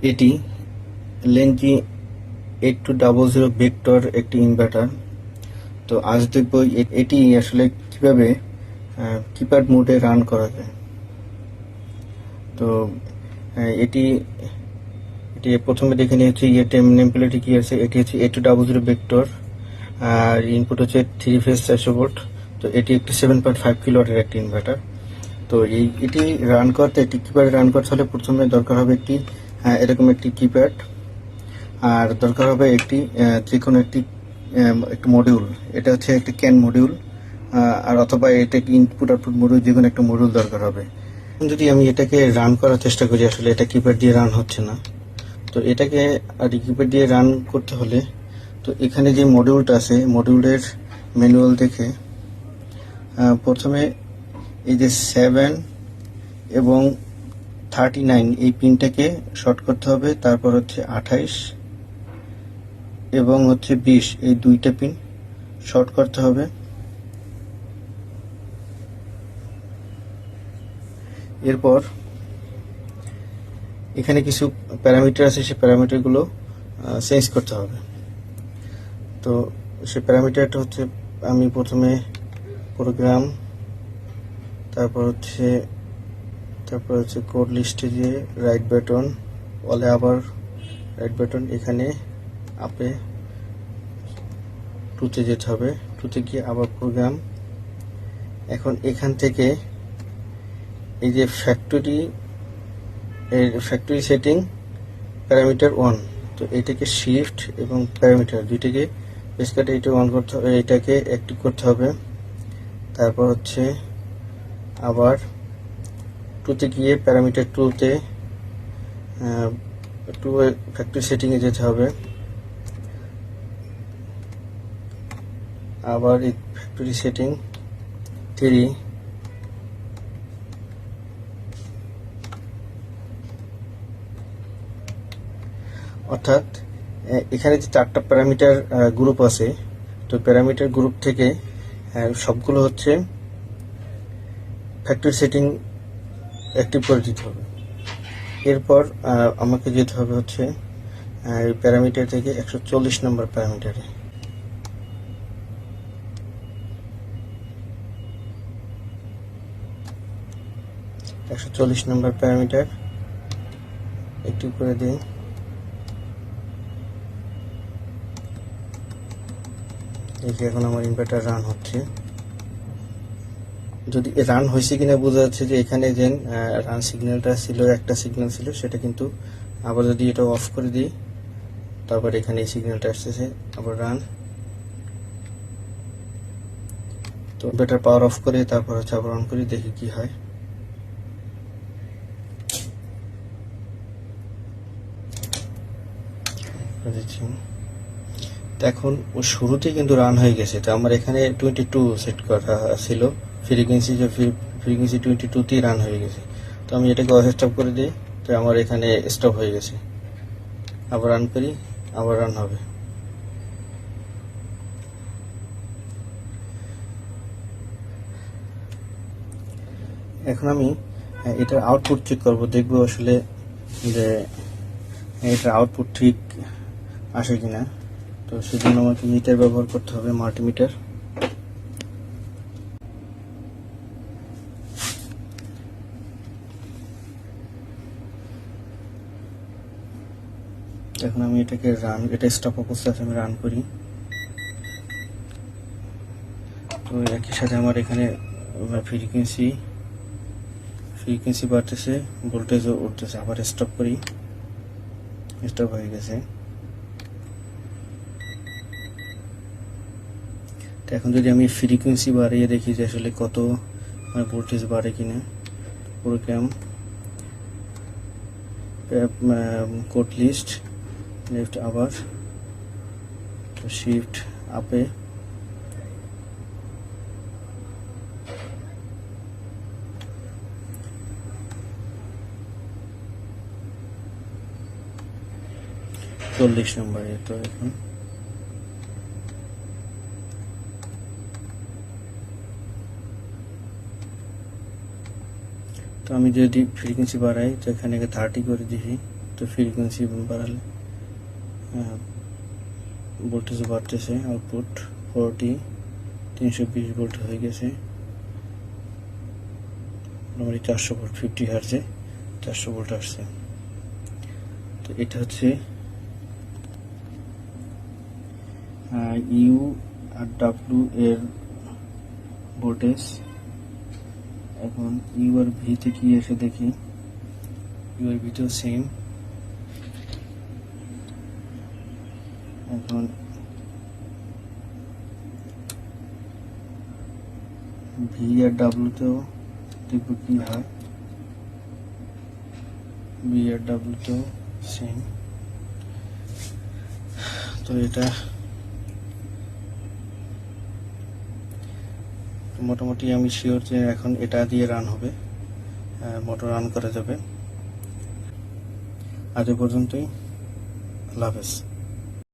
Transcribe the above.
এটি লেনজি 8200 ভেক্টর একটি ইনভার্টার। তো আজ দেখব এটি আসলে কিভাবে কিপ্যাড মোডে রান করা যায়। তো এটি এটি প্রথমে দেখে নিয়ে হচ্ছে নেম প্লেটে কি আছে। এটি হচ্ছে 8200 ভেক্টর আর ইনপুট হচ্ছে 3 ফেজ 400 ভোল্ট। তো এটি একটি 7.5 কিলোওয়াটের একটি ইনভার্টার। তো এটি রান করতে, এটি কিপ্যাডে রান করতে হলে প্রথমে দরকার হবে একটি এরকম একটি কিপ্যাড, আর দরকার হবে একটি ত্রিকোণ একটি মডিউল। এটা হচ্ছে একটি ক্যান মডিউল, আর অথবা এটা ইনপুট আউটপুট মডিউল, যে কোনো একটা মডিউল দরকার হবে। যদি আমি এটাকে রান করার চেষ্টা করি, আসলে এটা কিপ্যাড দিয়ে রান হচ্ছে না। তো এটাকে আর কিপ্যাড দিয়ে রান করতে হলে, তো এখানে যে মডিউলটা আছে, মডিউলের ম্যানুয়াল দেখে প্রথমে এই যে 7 এবং 39 এই পিনটাকে শর্ট করতে হবে। তারপর হচ্ছে 28 এবং হচ্ছে 20 এই দুইটা পিন শর্ট করতে হবে। এরপর এখানে কিছু প্যারামিটার আছে, সেই প্যারামিটারগুলো চেঞ্জ করতে হবে। তো সেই প্যারামিটারটা হচ্ছে, আমি প্রথমে প্রোগ্রাম, তারপর হচ্ছে কোড লিস্টে যে রাইট বাটন, অলে আবার রাইট বাটন, এখানে আপে টুতে যেতে হবে। টুতে গিয়ে আবার প্রোগ্রাম। এখন এখান থেকে এই যে ফ্যাক্টরি সেটিং প্যারামিটার 1, তো এটাকে শিফট এবং প্যারামিটার দুইটাকে প্রেস করে এটা অন করতে হবে, এটাকে অ্যাক্টিভ করতে হবে। তারপর হচ্ছে আবার টুতে গিয়ে প্যারামিটার 2তে ফ্যাক্টরি সেটিংয়ে যেতে হবে। আবার এই ফ্যাক্টরি সেটিং 3, অর্থাৎ এখানে যে 4টা প্যারামিটার গ্রুপ আছে, তো প্যারামিটার গ্রুপ থেকে সবগুলো হচ্ছে ফ্যাক্টরি সেটিং অ্যাক্টিভ করে দিতে হবে। এরপর আমাকে যেতে হবে হচ্ছে এই প্যারামিটার থেকে 140 নম্বর প্যারামিটারে। নম্বর প্যারামিটার অ্যাক্টিভ করে দিই। দেখি এখন আমার ইনভার্টার রান হচ্ছে। যদি রান হয়েছে কিনা বোঝা যাচ্ছে যে এখানে যে রান সিগন্যালটা ছিল, একটা সিগন্যাল ছিল, সেটা কিন্তু আবার যদি এটা অফ করে দিই, তারপর এখানে এই সিগন্যালটা আসতেছে আবার রান। তো ইনভার্টার পাওয়ার অফ করে তারপর হচ্ছে আবার অন করি, দেখি কি হয়। এখন ও শুরুতেই কিন্তু রান হয়ে গেছে। তো আমার এখানে 22 সেট করা ছিল, ফ্রিকোয়েন্সি 22তেই রান হয়ে গেছে। তো আমি এটাকে অফ স্টপ করে দিই, তো আমার এখানে স্টপ হয়ে গেছে। আবার রান করি, আবার রান হবে। এখন আমি এটার আউটপুট চেক করব, দেখবো আসলে যে এটার আউটপুট ঠিক আসে কিনা। তো সেজন্য আমাকে মিটার ব্যবহার করতে হবে, মাল্টিমিটার। এখন আমি এটাকে এটা স্টপ অবস্থায় আছে, আমি রান করি। তো একই সাথে আমার এখানে ফ্রিকোয়েন্সি বাড়তেছে, ভোল্টেজও উঠতেছে। আবার স্টপ করি, স্টপ হয়ে গেছে। তো এখন যদি আমি ফ্রিকোয়েন্সি বাড়িয়ে দেখি যে আসলে কত ভোল্টেজ বাড়ে কিনা। প্রোগ্রাম, কোড লিস্ট, লেফট, আবার শিফট আপে, চল্লিশ নম্বরে। তো এখন তো আমি যদি ফ্রিকোয়েন্সি বাড়াই, তো এখানে 30 করে দিই, তো ফ্রিকোয়েন্সি বাড়ালে ভোল্টেজ বাড়তেছে। আউটপুট 320 ভোল্ট হয়ে গেছে, মোটামুটি 400 ভোল্ট, 50 হার্জে 400 ভোল্ট আসছে। তো এটা হচ্ছে ইউ আর ডাব্লিউ এর ভোল্টেজ। এখন ইউ আর ভিতে কি এসে দেখি, ইউ আর ভিতেও সেম। এখন ভি আর ডাব্লিউতেও দেখবো কি হয়, ভি আর ডাব্লিউতেও সেম। তো এটা মোটামুটি আমি শিওর যে এখন এটা দিয়ে রান হবে, মোটর রান করা যাবে। আজ এ পর্যন্তই, আল্লাহ হাফেজ।